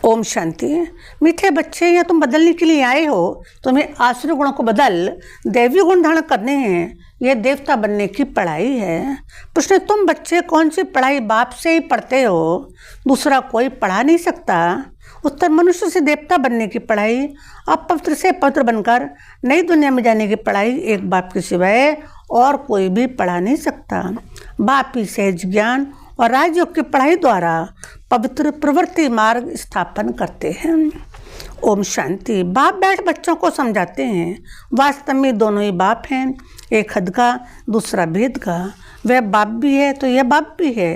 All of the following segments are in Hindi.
ओम शांति। मीठे बच्चे, या तुम बदलने के लिए आए हो। तुम्हें आसुरी गुणों को बदल दैवी गुण धारण करने हैं। यह देवता बनने की पढ़ाई है। प्रश्न, तुम बच्चे कौन सी पढ़ाई बाप से ही पढ़ते हो, दूसरा कोई पढ़ा नहीं सकता। उत्तर, मनुष्य से देवता बनने की पढ़ाई, अपवित्र से पवित्र बनकर नई दुनिया में जाने की पढ़ाई एक बाप के सिवाय और कोई भी पढ़ा नहीं सकता। बाप ही सहज ज्ञान और राजयोग की पढ़ाई द्वारा पवित्र प्रवृत्ति मार्ग स्थापन करते हैं। ओम शांति। बाप बैठ बच्चों को समझाते हैं। वास्तव में दोनों ही बाप हैं, एक हद का दूसरा भेद का। वह बाप भी है तो यह बाप भी है।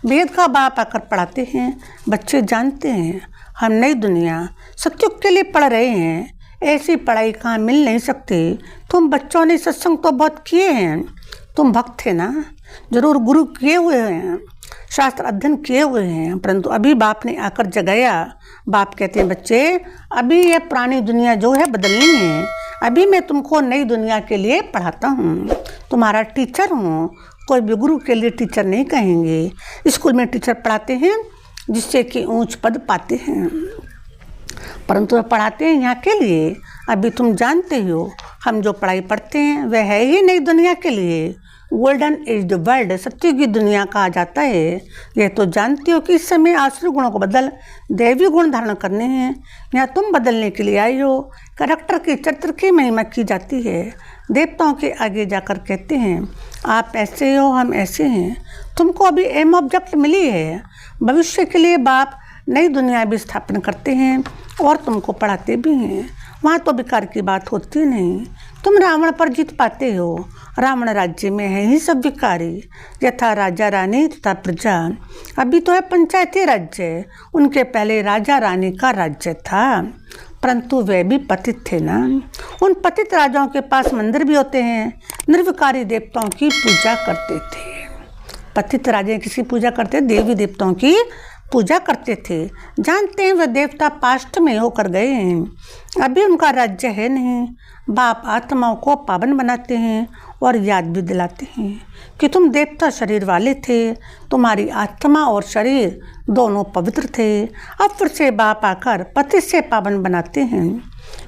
भेद का बाप आकर पढ़ाते हैं। बच्चे जानते हैं हम नई दुनिया सत्युग के लिए पढ़ रहे हैं। ऐसी पढ़ाई कहाँ मिल नहीं सकती। तुम बच्चों ने सत्संग तो बहुत किए हैं। तुम भक्त थे ना, जरूर गुरु किए हुए हैं, शास्त्र अध्ययन किए हुए हैं, परंतु अभी बाप ने आकर जगाया। बाप कहते हैं, बच्चे अभी यह पुरानी दुनिया जो है बदलनी है। अभी मैं तुमको नई दुनिया के लिए पढ़ाता हूँ, तुम्हारा टीचर हूँ। कोई भी गुरु के लिए टीचर नहीं कहेंगे। स्कूल में टीचर पढ़ाते हैं जिससे कि ऊंच पद पाते हैं, परंतु वह पढ़ाते हैं यहाँ के लिए। अभी तुम जानते हो हम जो पढ़ाई पढ़ते हैं वह है ही नई दुनिया के लिए। गोल्डन एज द वर्ल्ड, सत्य की दुनिया कहा जाता है। यह तो जानते हो कि इस समय आसुरी गुणों को बदल दैवी गुण धारण करने हैं। यहाँ तुम बदलने के लिए आई हो। कैरेक्टर की चरित्र की महिमा की जाती है। देवताओं के आगे जाकर कहते हैं, आप ऐसे हो, हम ऐसे हैं। तुमको अभी एम ऑब्जेक्ट मिली है। भविष्य के लिए बाप नई दुनिया भी स्थापन करते हैं और तुमको पढ़ाते भी हैं। वहाँ तो विकार की बात होती नहीं। तुम रावण पर जीत पाते हो। रावण राज्य में है ही सब विकारी, यथा राजा रानी तथा प्रजा। अभी तो है पंचायती राज्य, उनके पहले राजा रानी का राज्य था, परंतु वे भी पतित थे ना। उन पतित राजाओं के पास मंदिर भी होते हैं। निर्विकारी देवताओं की पूजा करते थे। पतित राजा किसकी पूजा करते? देवी देवताओं की पूजा करते थे। जानते हैं वह देवता पास्ट में होकर गए हैं, अभी उनका राज्य है नहीं। बाप आत्माओं को पावन बनाते हैं और याद भी दिलाते हैं कि तुम देवता शरीर वाले थे, तुम्हारी आत्मा और शरीर दोनों पवित्र थे। अब फिर से बाप आकर पति से पावन बनाते हैं,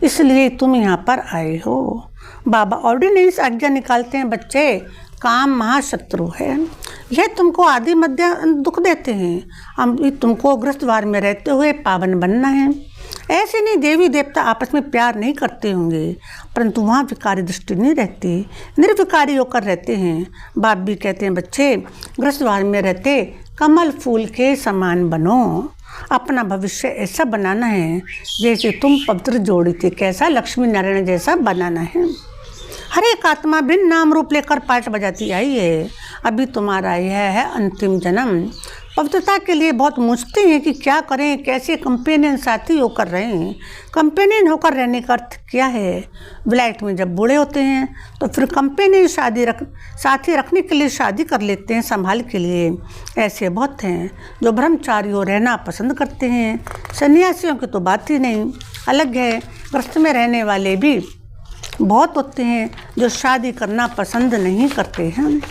इसलिए तुम यहाँ पर आए हो। बाबा ऑर्डिनेंस आज्ञा निकालते हैं, बच्चे काम महाशत्रु है। यह तुमको आदि मध्य दुख देते हैं। हम तुमको गृहस्थवार में रहते हुए पावन बनना है। ऐसे नहीं देवी देवता आपस में प्यार नहीं करते होंगे, परंतु वहाँ विकारी दृष्टि नहीं रहती, निर्विकारी होकर रहते हैं। बाप भी कहते हैं, बच्चे गृहस्थवार में रहते कमल फूल के समान बनो। अपना भविष्य ऐसा बनाना है जैसे तुम पवित्र जोड़ी थे। कैसा? लक्ष्मी नारायण जैसा बनाना है। हर एक आत्मा भिन्न नाम रूप लेकर पाठ बजाती आई है। अभी तुम्हारा यह है अंतिम जन्म। पवित्रता के लिए बहुत मुझते हैं कि क्या करें, कैसे कंपेनियन साथी होकर रहें। कंपेनियन होकर रहने का अर्थ क्या है? विलायत में जब बूढ़े होते हैं तो फिर कंपेनियन साथी रखने के लिए शादी कर लेते हैं संभाल के लिए। ऐसे बहुत हैं जो ब्रह्मचारी हो रहना पसंद करते हैं। सन्यासियों की तो बात ही नहीं अलग है। गृहस्थ में रहने वाले भी बहुत होते हैं जो शादी करना पसंद नहीं करते हैं।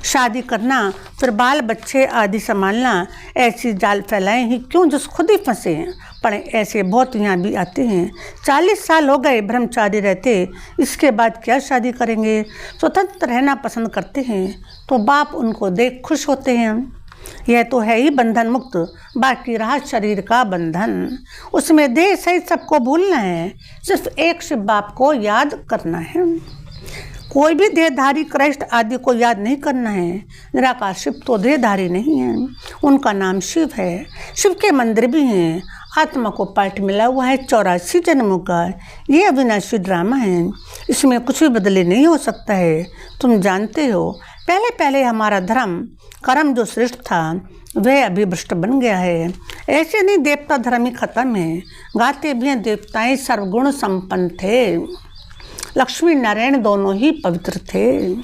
शादी करना फिर बाल बच्चे आदि संभालना, ऐसी जाल फैलाएं ही क्यों जो खुद ही फंसे हैं। पढ़े ऐसे बहुत यहाँ भी आते हैं। 40 साल हो गए ब्रह्मचारी रहते, इसके बाद क्या शादी करेंगे। स्वतंत्र रहना पसंद करते हैं तो बाप उनको देख खुश होते हैं। यह तो है ही बंधन मुक्त, बाकी रहा शरीर का बंधन। उसमें देह सहित सबको भूलना है, सिर्फ एक शिव बाप को याद करना है। कोई भी देहधारी कृष्ण आदि को याद नहीं करना है। निराकार शिव तो देहधारी नहीं है, उनका नाम शिव है। शिव के मंदिर भी हैं। आत्मा को पाठ मिला हुआ है 84 जन्मों का। ये अविनाशी ड्रामा है, इसमें कुछ भी बदले नहीं हो सकता है। तुम जानते हो पहले पहले हमारा धर्म कर्म जो श्रेष्ठ था वह अभी भ्रष्ट बन गया है। ऐसे नहीं देवता धर्म ही खत्म है। गाते भी हैं देवताएं सर्वगुण संपन्न थे। लक्ष्मी नारायण दोनों ही पवित्र थे।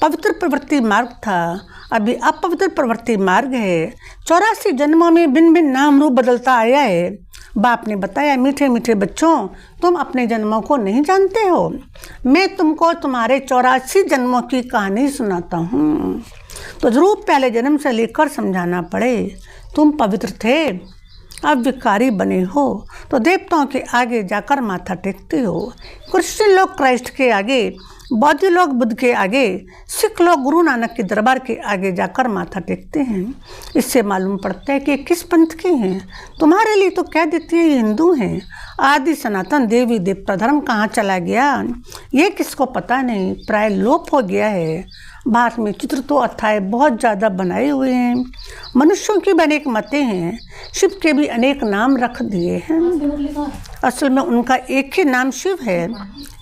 पवित्र प्रवृत्ति मार्ग था, अभी अपवित्र प्रवृत्ति मार्ग है। 84 जन्मों में भिन्न भिन्न नाम रूप बदलता आया है। बाप ने बताया, मीठे मीठे बच्चों तुम अपने जन्मों को नहीं जानते हो। मैं तुमको तुम्हारे 84 जन्मों की कहानी सुनाता हूँ, तो जरूर पहले जन्म से लेकर समझाना पड़े। तुम पवित्र थे, अब विकारी बने हो तो देवताओं के आगे जाकर माथा टेकते हो। क्रिश्चियन लोग क्राइस्ट के आगे, बौद्ध लोग बुद्ध के आगे, सिख लोग गुरु नानक के दरबार के आगे जाकर माथा टेकते हैं। इससे मालूम पड़ता है कि किस पंथ के हैं। तुम्हारे लिए तो कह देते हैं ये हिंदू हैं। आदि सनातन देवी देवता धर्म कहाँ चला गया ये किसको पता नहीं, प्राय लोप हो गया है। भारत में चित्र तो अथाह बहुत ज़्यादा बनाए हुए हैं। मनुष्यों की भी अनेक मतें हैं, शिव के भी अनेक नाम रख दिए हैं। असल में उनका एक ही नाम शिव है,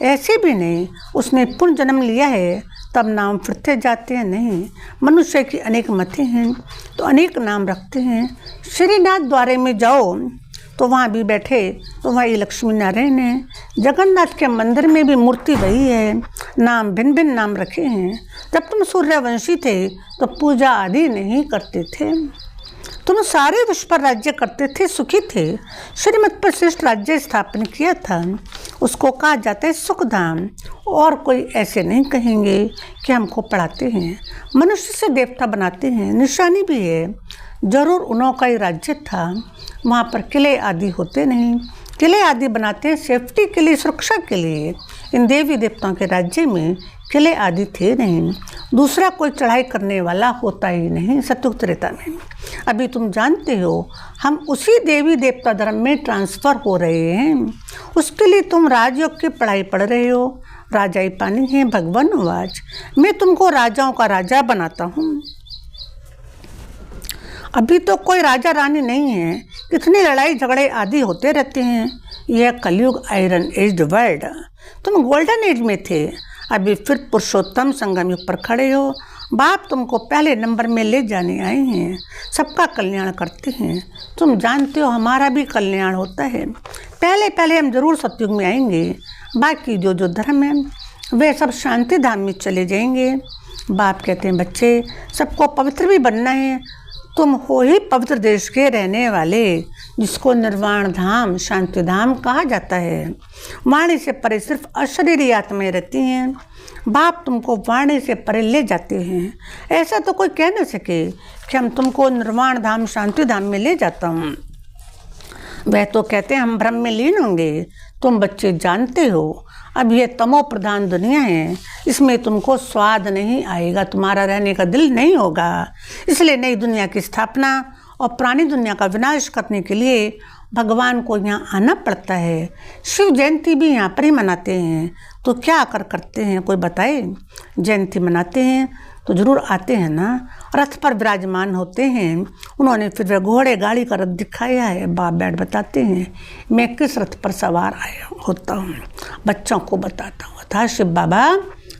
ऐसे भी नहीं उसने पुनः जन्म लिया है तब नाम फिरते जाते हैं। नहीं, मनुष्य की अनेक मतें हैं तो अनेक नाम रखते हैं। श्रीनाथ द्वारे में जाओ तो वहाँ भी बैठे तो वहाँ ये लक्ष्मी नारायण है। जगन्नाथ के मंदिर में भी मूर्ति वही है, नाम भिन्न भिन्न नाम रखे हैं। जब तुम सूर्यवंशी थे तो पूजा आदि नहीं करते थे, तुम सारे विश्व पर राज्य करते थे, सुखी थे। श्रीमत पर श्रेष्ठ राज्य स्थापन किया था, उसको कहा जाता है सुखधाम। और कोई ऐसे नहीं कहेंगे कि हमको पढ़ाते हैं, मनुष्य से देवता बनाते हैं, निशानी भी है। जरूर उन्हों का ही राज्य था, वहाँ पर किले आदि होते नहीं। किले आदि बनाते हैं सेफ्टी के लिए, सुरक्षा के लिए। इन देवी देवताओं के राज्य में किले आदि थे नहीं। दूसरा कोई चढ़ाई करने वाला होता ही नहीं सतयुग त्रेता में। अभी तुम जानते हो हम उसी देवी देवता धर्म में ट्रांसफ़र हो रहे हैं। उसके लिए तुम राजयोग की पढ़ाई पढ़ रहे हो। राजा ही पानी है, भगवान आवाज। मैं तुमको राजाओं का राजा बनाता हूँ। अभी तो कोई राजा रानी नहीं है, कितनी लड़ाई झगड़े आदि होते रहते हैं। यह कलयुग आयरन एज वर्ल्ड। तुम गोल्डन एज में थे, अभी फिर पुरुषोत्तम संगम युग पर खड़े हो। बाप तुमको पहले नंबर में ले जाने आए हैं, सबका कल्याण करते हैं। तुम जानते हो हमारा भी कल्याण होता है। पहले पहले हम जरूर सतयुग में आएंगे, बाकी जो जो धर्म है वे सब शांति धाम में चले जाएंगे। बाप कहते हैं बच्चे सबको पवित्र भी बनना है। तुम हो ही पवित्र देश के रहने वाले, जिसको निर्वाण धाम शांति धाम कहा जाता है। वाणी से परे सिर्फ अशरीरी आत्माएं रहती हैं। बाप तुमको वाणी से परे ले जाते हैं। ऐसा तो कोई कह न सके कि हम तुमको निर्वाण धाम शांति धाम में ले जाता हूँ। वह तो कहते हैं हम ब्रह्म में लीन होंगे। तुम बच्चे जानते हो अब यह तमो प्रधान दुनिया है, इसमें तुमको स्वाद नहीं आएगा, तुम्हारा रहने का दिल नहीं होगा। इसलिए नई दुनिया की स्थापना और पुरानी दुनिया का विनाश करने के लिए भगवान को यहाँ आना पड़ता है। शिव जयंती भी यहाँ पर ही मनाते हैं। तो क्या आकर करते हैं कोई बताए? जयंती मनाते हैं तो जरूर आते हैं ना, रथ पर विराजमान होते हैं। उन्होंने फिर वह घोड़े गाड़ी का रथ दिखाया है। बाप बैठ बताते हैं मैं किस रथ पर सवार आया होता हूँ, बच्चों को बताता हूँ। था शिव बाबा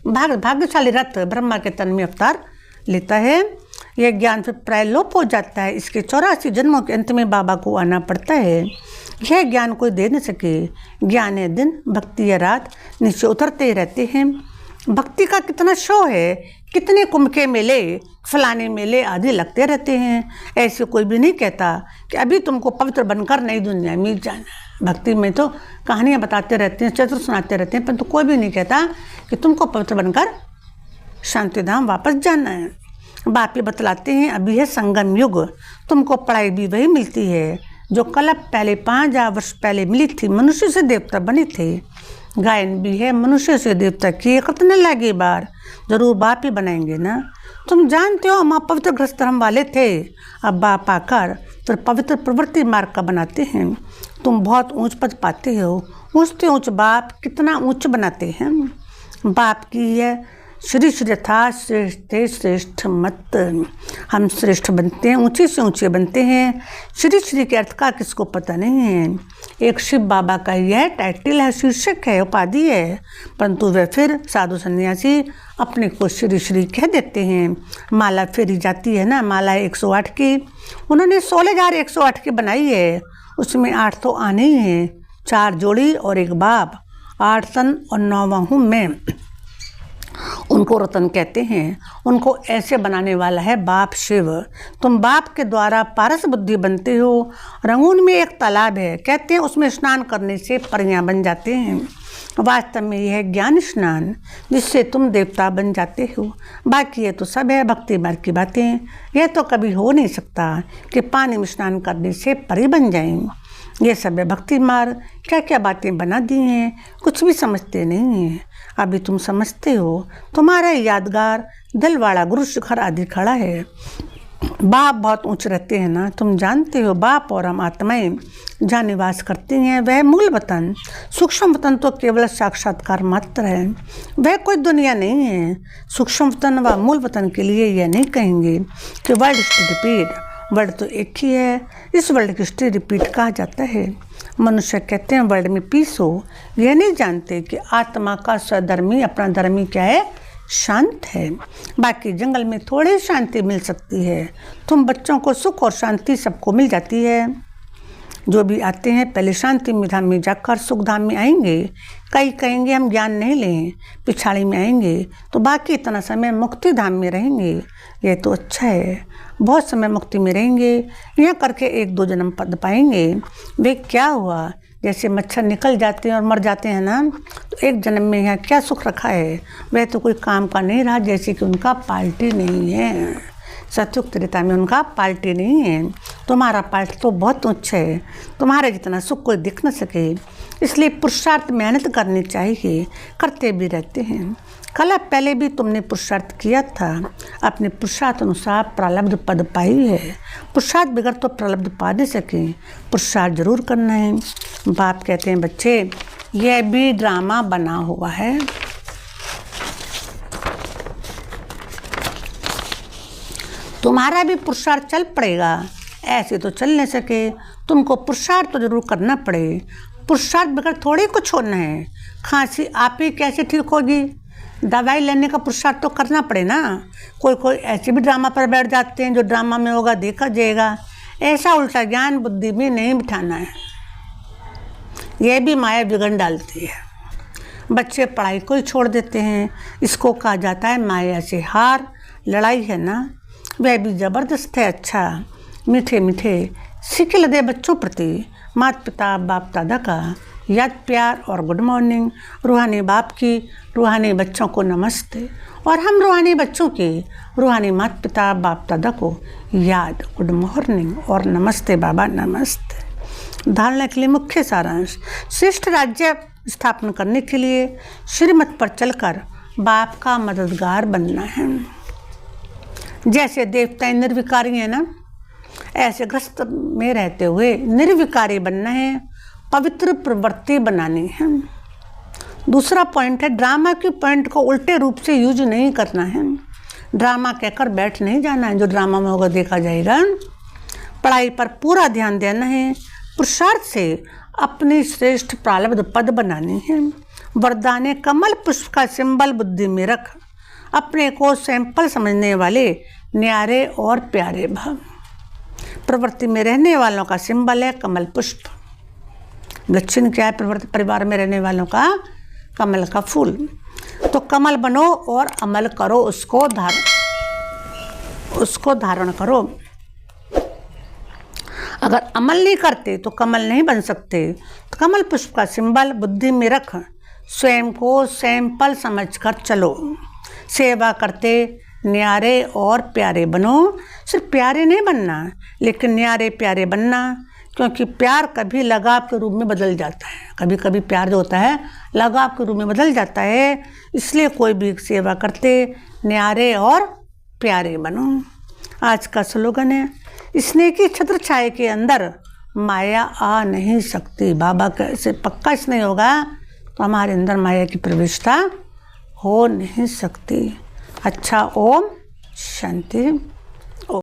भाग्यशाली रथ ब्रह्मा के तन में अवतार लेता है। यह ज्ञान फिर प्राय लोप हो जाता है। इसके 84 जन्मों के अंत में बाबा को आना पड़ता है। यह ज्ञान कोई दे न सके। ज्ञान है दिन, भक्ति है रात, नीचे उतरते ही रहते हैं। भक्ति का कितना शो है, कितने कुंभ के मेले, फलाने मेले आदि लगते रहते हैं। ऐसे कोई भी नहीं कहता कि अभी तुमको पवित्र बनकर नई दुनिया में जाना। भक्ति में तो कहानियाँ बताते रहते हैं, चरित्र सुनाते रहते हैं, परंतु कोई भी नहीं कहता कि तुमको पवित्र बनकर शांतिधाम वापस जाना है। बाप ये बतलाते हैं अभी है संगम युग। तुमको पढ़ाई भी वही मिलती है जो कल्प पहले 5000 वर्ष पहले मिली थी। मनुष्य से देवता बने थे। गायन भी है मनुष्य से देवता की कितने लगे बार, जरूर बाप ही बनाएंगे ना। तुम जानते हो हम पवित्र ग्रस्त धर्म वाले थे, अब बाप आकर फिर पवित्र प्रवृत्ति मार्ग का बनाते हैं। तुम बहुत ऊंच पद पाते हो, ऊंचते ऊंच बाप कितना ऊंच बनाते हैं। बाप की है श्री श्री यथा श्रेष्ठ श्रेष्ठ मत। हम श्रेष्ठ बनते हैं, ऊंचे से ऊंचे बनते हैं। श्री श्री के अर्थ का किसको पता नहीं है। एक शिव बाबा का यह टाइटल है, शीर्षक है, उपाधि है, परंतु वे फिर साधु सन्यासी अपने को श्री श्री कह देते हैं। माला फेरी जाती है ना, माला है 108 की, उन्होंने 16,108 की बनाई है। उसमें 8 तो आने ही हैं, 4 जोड़ी और 1 बाप, 8 तन और 9वां हूँ मैं। उनको रतन कहते हैं। उनको ऐसे बनाने वाला है बाप शिव। तुम बाप के द्वारा पारस बुद्धि बनते हो। रंगून में एक तालाब है, कहते हैं उसमें स्नान करने से परियां बन जाते हैं। वास्तव में यह ज्ञान स्नान जिससे तुम देवता बन जाते हो। बाकी ये तो सब है भक्ति मार्ग की बातें। यह तो कभी हो नहीं सकता कि पानी में स्नान करने से परी बन जाएं। ये सब है भक्ति मार्ग। क्या क्या बातें बना दी हैं, कुछ भी समझते नहीं हैं। अभी तुम समझते हो। तुम्हारा यादगार दिलवाड़ा गुरु शिखर आदि खड़ा है। बाप बहुत ऊंच रहते हैं ना, तुम जानते हो। बाप और हम आत्माएं जहाँ निवास करती हैं वह मूल वतन, सूक्ष्म वतन तो केवल साक्षात्कार मात्र है, वह कोई दुनिया नहीं है। सूक्ष्म वतन व मूल वतन के लिए यह नहीं कहेंगे कि वर्ल्ड हिस्ट्री रिपीट। वर्ल्ड तो एक ही है, इस वर्ल्ड की हिस्ट्री रिपीट कहा जाता है। मनुष्य कहते हैं वर्ल्ड में पीस हो, यह नहीं जानते कि आत्मा का स्वधर्मी अपना धर्मी क्या है, शांत है। बाकी जंगल में थोड़ी शांति मिल सकती है। तुम बच्चों को सुख और शांति सबको मिल जाती है। जो भी आते हैं पहले शांति में धाम में जाकर सुख धाम में आएंगे। कई कहेंगे हम ज्ञान नहीं लें, पिछाड़ी में आएंगे तो बाकी इतना समय मुक्ति धाम में रहेंगे। ये तो अच्छा है, बहुत समय मुक्ति में रहेंगे। यहाँ करके 1-2 जन्म पद पाएंगे। वे क्या हुआ, जैसे मच्छर निकल जाते हैं और मर जाते हैं ना, तो 1 जन्म में यहाँ क्या सुख रखा है। वह तो कोई काम का नहीं रहा, जैसे कि उनका पार्टी नहीं है। सत्युग त्रेता में उनका पार्टी नहीं है। तुम्हारा पार्टी तो बहुत उच्च है, तुम्हारे जितना सुख कोई दिख न सके। इसलिए पुरुषार्थ मेहनत करनी चाहिए, करते भी रहते हैं। कल पहले भी तुमने पुरुषार्थ किया था, अपने पुरुषार्थ अनुसार प्रारब्ध पद पाई है। पुरुषार्थ बगैर तो प्रारब्ध पा नहीं सके, पुरुषार्थ जरूर करना है। बाप कहते हैं बच्चे यह भी ड्रामा बना हुआ है। तुम्हारा भी पुरुषार्थ चल पड़ेगा, ऐसे तो चल नहीं सके। तुमको पुरुषार्थ तो जरूर करना पड़े। पुरुषार्थ बगैर थोड़ी कुछ होना है। खांसी आप ही कैसे ठीक होगी, दवाई लेने का पुरुषार्थ तो करना पड़े ना। कोई ऐसे भी ड्रामा पर बैठ जाते हैं, जो ड्रामा में होगा देखा जाएगा। ऐसा उल्टा ज्ञान बुद्धि में नहीं बिठाना है, यह भी माया बिगड़ डालती है। बच्चे पढ़ाई को ही छोड़ देते हैं, इसको कहा जाता है माया से हार। लड़ाई है ना, वह भी ज़बरदस्त है। अच्छा मीठे मीठे सिखिल दे बच्चों प्रति माता पिता बाप दादा का याद प्यार और गुड मॉर्निंग। रूहानी बाप की रूहानी बच्चों को नमस्ते, और हम रूहानी बच्चों के रूहानी माता पिता बाप दादा को याद गुड मॉर्निंग और नमस्ते बाबा नमस्ते। धारणा के लिए मुख्य सारांश, श्रेष्ठ राज्य स्थापना करने के लिए श्रीमत पर चलकर बाप का मददगार बनना है। जैसे देवताएं निर्विकारी है ना, ऐसे ग्रस्त में रहते हुए निर्विकारी बनना है, पवित्र प्रवृत्ति बनानी है। दूसरा पॉइंट है ड्रामा के पॉइंट को उल्टे रूप से यूज नहीं करना है। ड्रामा कहकर बैठ नहीं जाना है, जो ड्रामा में होगा देखा जाएगा। पढ़ाई पर पूरा ध्यान देना है, पुरुषार्थ से अपनी श्रेष्ठ प्रारब्ध पद बनानी है। वरदान कमल पुष्प का सिंबल बुद्धि में रख, अपने को सैंपल समझने वाले न्यारे और प्यारे भाव। प्रवृत्ति में रहने वालों का सिंबल है कमल पुष्प। लक्षण क्या है प्रवृत्ति परिवार में रहने वालों का, कमल का फूल। तो कमल बनो और अमल करो, उसको धारण करो। अगर अमल नहीं करते तो कमल नहीं बन सकते। तो कमल पुष्प का सिंबल बुद्धि में रख, स्वयं को सैंपल समझकर चलो। सेवा करते न्यारे और प्यारे बनो। सिर्फ प्यारे नहीं बनना, लेकिन न्यारे प्यारे बनना, क्योंकि प्यार कभी लगाव के रूप में बदल जाता है। कभी कभी प्यार जो होता है लगाव के रूप में बदल जाता है। इसलिए कोई भी सेवा करते न्यारे और प्यारे बनो। आज का स्लोगन है, स्नेह की छत्र छाया के अंदर माया आ नहीं सकती। बाबा से पक्का स्नेह होगा तो हमारे अंदर माया की प्रवेशता हो नहीं सकती। अच्छा, ओम शांति।